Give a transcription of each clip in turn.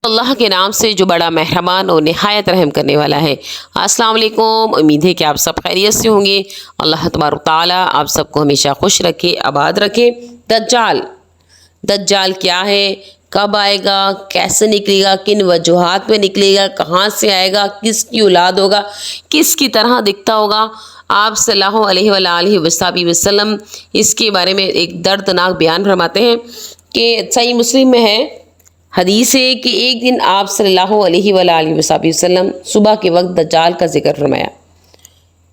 اللہ کے نام سے جو بڑا مہربان اور نہایت رحم کرنے والا ہے۔ السلام علیکم، امید ہے کہ آپ سب خیریت سے ہوں گے۔ اللہ تبارک تعالیٰ آپ سب کو ہمیشہ خوش رکھے، آباد رکھے۔ دجال کیا ہے، کب آئے گا، کیسے نکلے گا، کن وجوہات میں نکلے گا، کہاں سے آئے گا، کس کی اولاد ہوگا، کس کی طرح دکھتا ہوگا، آپ صلی اللہ علیہ وآلہ وسلم اس کے بارے میں ایک دردناک بیان فرماتے ہیں کہ صحیح مسلم میں ہے، حدیث ہے کہ ایک دن آپ صلی اللہ علیہ وآلہ وسلم صبح کے وقت دجال کا ذکر فرمایا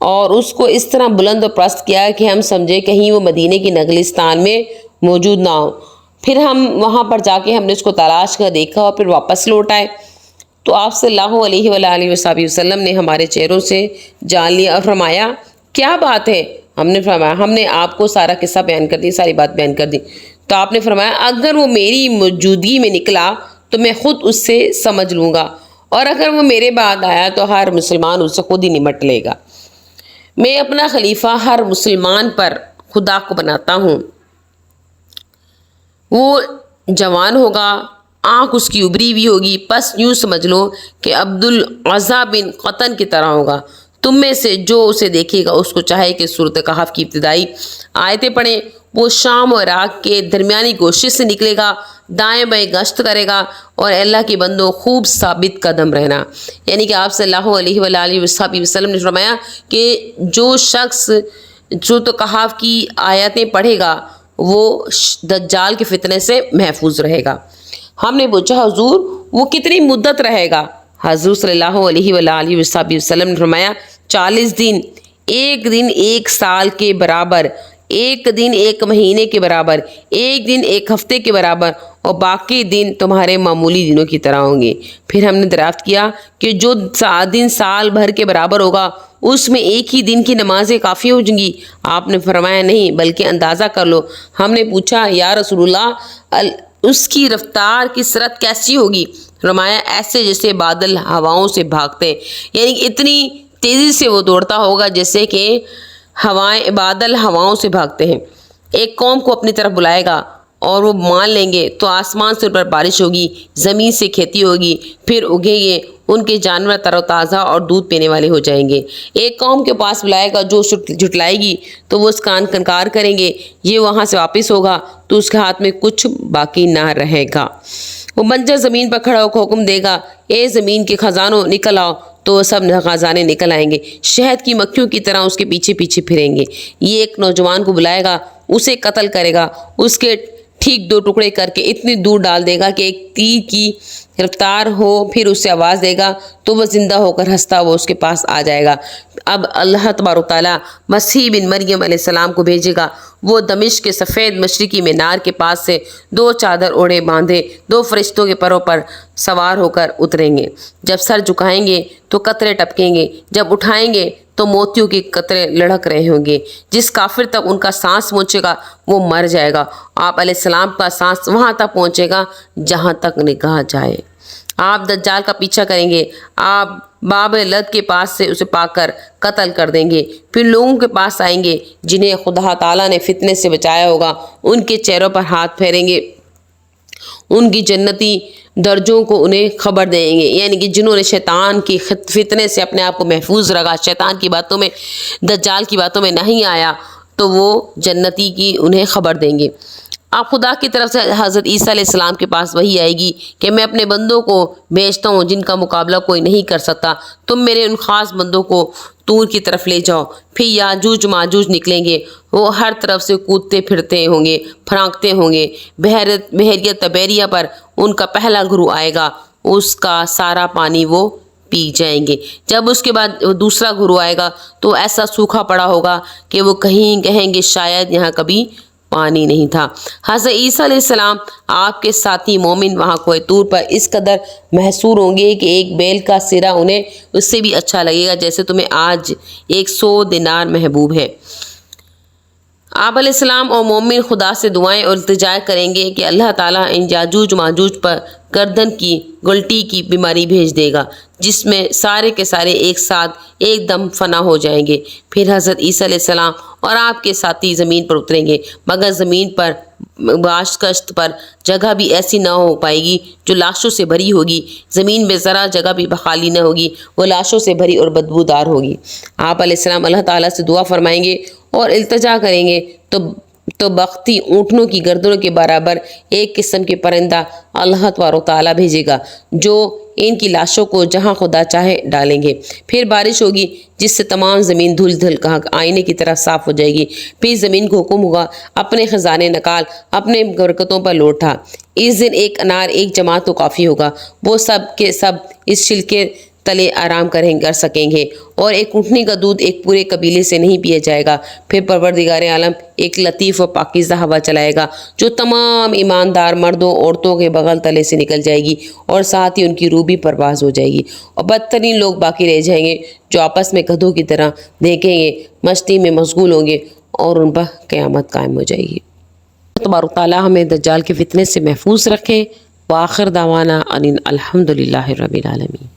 اور اس کو اس طرح بلند و پرست کیا کہ ہم سمجھے کہیں وہ مدینے کی نگلستان میں موجود نہ ہو۔ پھر ہم وہاں پر جا کے ہم نے اس کو تلاش کر دیکھا اور پھر واپس لوٹ آئے تو آپ صلی اللہ علیہ وآلہ وسلم نے ہمارے چہروں سے جان لیا اور فرمایا کیا بات ہے۔ ہم نے فرمایا ہم نے آپ کو سارا قصہ بیان کر دی، ساری بات بیان کر دی۔ تو آپ نے فرمایا اگر وہ میری موجودگی میں نکلا تو میں خود اس سے سمجھ لوں گا، اور اگر وہ میرے بعد آیا تو ہر مسلمان اس سے خود ہی نمٹ لے گا۔ میں اپنا خلیفہ ہر مسلمان پر خدا کو بناتا ہوں۔ وہ جوان ہوگا، آنکھ اس کی ابری ہوئی ہوگی، پس یوں سمجھ لو کہ عبدالعزیٰ بن قطن کی طرح ہوگا۔ تم میں سے جو اسے دیکھے گا اس کو چاہے کہ سورۃ کہف کی ابتدائی آیتیں پڑھیں۔ وہ شام اور عراق کے درمیانی گوشے سے نکلے گا، دائیں بائیں گشت کرے گا، اور اللہ کے بندوں خوب ثابت قدم رہنا۔ یعنی کہ آپ صلی اللہ علیہ وآلہ وسلم نے فرمایا کہ جو شخص سورۃ کہف کی آیتیں پڑھے گا وہ دجال کے فتنے سے محفوظ رہے گا۔ ہم نے پوچھا حضور وہ کتنی مدت رہے گا؟ حضور صلی اللہ علیہ وآلہ وسلم نے فرمایا 40 دن، ایک دن ایک سال کے برابر، ایک دن ایک مہینے کے برابر، ایک دن ایک ہفتے کے برابر، اور باقی دن تمہارے معمولی دنوں کی طرح ہوں گے۔ پھر ہم نے دریافت کیا کہ جو دن سال بھر کے برابر ہوگا اس میں ایک ہی دن کی نمازیں کافی ہو جائیں گی؟ آپ نے فرمایا نہیں، بلکہ اندازہ کر لو۔ ہم نے پوچھا یا رسول اللہ اس کی رفتار کی سرعت کیسی ہوگی؟ فرمایا ایسے جیسے بادل ہواؤں سے بھاگتے، یعنی اتنی تیزی سے وہ دوڑتا ہوگا جیسے کہ بادل ہواؤں سے بھاگتے ہیں۔ ایک قوم کو اپنی طرف بلائے گا اور وہ مان لیں گے تو آسمان سے ان پر بارش ہوگی، زمین سے کھیتی ہوگی، پھر اگیں گے، ان کے جانور تر و تازہ اور دودھ پینے والے ہو جائیں گے۔ ایک قوم کے پاس بلائے گا جو جھٹلائے گی تو وہ اس کا انکار کریں گے، یہ وہاں سے واپس ہوگا تو اس کے ہاتھ میں کچھ باقی نہ رہے گا۔ وہ بنجر زمین پر کھڑا ہو کر حکم دے گا اے زمین کے خزانوں نکل آؤ، تو وہ سب خزانے نکل آئیں گے، شہد کی مکھیوں کی طرح اس کے پیچھے پیچھے پھریں گے۔ یہ ایک نوجوان کو بلائے گا، اسے قتل کرے گا، اس کے ٹھیک 2 ٹکڑے کر کے اتنی دور ڈال دے گا کہ ایک تیر کی رفتار ہو، پھر اسے آواز دے گا تو وہ زندہ ہو کر ہنستا وہ اس کے پاس آ جائے گا۔ اب اللہ تبارک تعالیٰ مسیح بن مریم علیہ السلام کو بھیجے گا۔ وہ دمشق کے سفید مشرقی مینار کے پاس سے 2 چادر اوڑھے باندھے 2 فرشتوں کے پروں پر سوار ہو کر اتریں گے۔ جب سر جھکائیں گے تو قطرے ٹپکیں گے، جب اٹھائیں گے تو موتیوں کے قطرے لڑک رہے ہوں گے۔ جس کافر تک ان کا سانس پہنچے گا وہ مر جائے گا۔ آپ علیہ السلام کا سانس وہاں تک پہنچے گا جہاں تک نگاہ جائے۔ آپ دجال کا پیچھا کریں گے، آپ باب لد کے پاس سے اسے پا کر قتل کر دیں گے، پھر لوگوں کے پاس آئیں گے جنہیں خدا تعالیٰ نے فتنے سے بچایا ہوگا، ان کے چہروں پر ہاتھ پھیریں گے، ان کی جنتی درجوں کو انہیں خبر دیں گے، یعنی کہ جنہوں نے شیطان کی فتنے سے اپنے آپ کو محفوظ رکھا، شیطان کی باتوں میں، دجال کی باتوں میں نہیں آیا، تو وہ جنتی کی انہیں خبر دیں گے۔ اب خدا کی طرف سے حضرت عیسیٰ علیہ السلام کے پاس وہی آئے گی کہ میں اپنے بندوں کو بھیجتا ہوں جن کا مقابلہ کوئی نہیں کر سکتا، تم میرے ان خاص بندوں کو طور کی طرف لے جاؤ۔ پھر یاجوج ماجوج نکلیں گے، وہ ہر طرف سے کودتے پھرتے ہوں گے، پھرانکتے ہوں گے۔ بحیرہ تبریہ پر ان کا پہلا گروہ آئے گا، اس کا سارا پانی وہ پی جائیں گے۔ جب اس کے بعد دوسرا گروہ آئے گا تو ایسا سوکھا پڑا ہوگا کہ وہ کہیں گے شاید یہاں کبھی پانی نہیں تھا۔ حضرت عیسیٰ علیہ السلام آپ کے ساتھی مومن وہاں کوہ طور پر اس قدر محصور ہوں گے کہ ایک بیل کا سرا انہیں اس سے بھی اچھا لگے گا جیسے تمہیں آج 100 دینار محبوب ہے۔ آپ علیہ السلام اور مومن خدا سے دعائیں اور التجا کریں گے کہ اللہ تعالیٰ ان یاجوج ماجوج پر گردن کی گلٹی کی بیماری بھیج دے گا جس میں سارے کے سارے ایک ساتھ ایک دم فنا ہو جائیں گے۔ پھر حضرت عیسیٰ علیہ السلام اور آپ کے ساتھی زمین پر اتریں گے، مگر زمین پر باش کشت پر جگہ بھی ایسی نہ ہو پائے گی جو لاشوں سے بھری ہوگی، زمین میں ذرا جگہ بھی خالی نہ ہوگی، وہ لاشوں سے بھری اور بدبودار ہوگی۔ آپ علیہ السلام اللہ تعالیٰ سے دعا فرمائیں گے اور التجا کریں گے تو بختی اونٹنوں کی گردنوں کے برابر ایک قسم کے پرندہ اللہ تبارک و تعالیٰ بھیجے گا جو ان کی لاشوں کو جہاں خدا چاہے ڈالیں گے۔ پھر بارش ہوگی جس سے تمام زمین دھل دھل کر آئینے کی طرح صاف ہو جائے گی۔ پھر زمین کو حکم ہوگا اپنے خزانے نکال، اپنے برکتوں پر لوٹا۔ اس دن ایک انار ایک جماعت تو کافی ہوگا، وہ سب کے سب اس چھلکے تلے آرام کر سکیں گے، اور ایک اونٹنی کا دودھ ایک پورے قبیلے سے نہیں پیا جائے گا۔ پھر پروردگار عالم ایک لطیف و پاکیزہ ہوا چلائے گا جو تمام ایماندار مردوں عورتوں کے بغل تلے سے نکل جائے گی، اور ساتھ ہی ان کی روح بھی پرواز ہو جائے گی، اور بدترین لوگ باقی رہ جائیں گے جو آپس میں گدھوں کی طرح دیکھیں گے، مستی میں مشغول ہوں گے، اور ان پر قیامت قائم ہو جائے گی۔ تبارک تعالیٰ ہمیں دجال کے فتنے سے محفوظ رکھیں۔ وآخر دعوانا ان الحمدللہ رب العالمین۔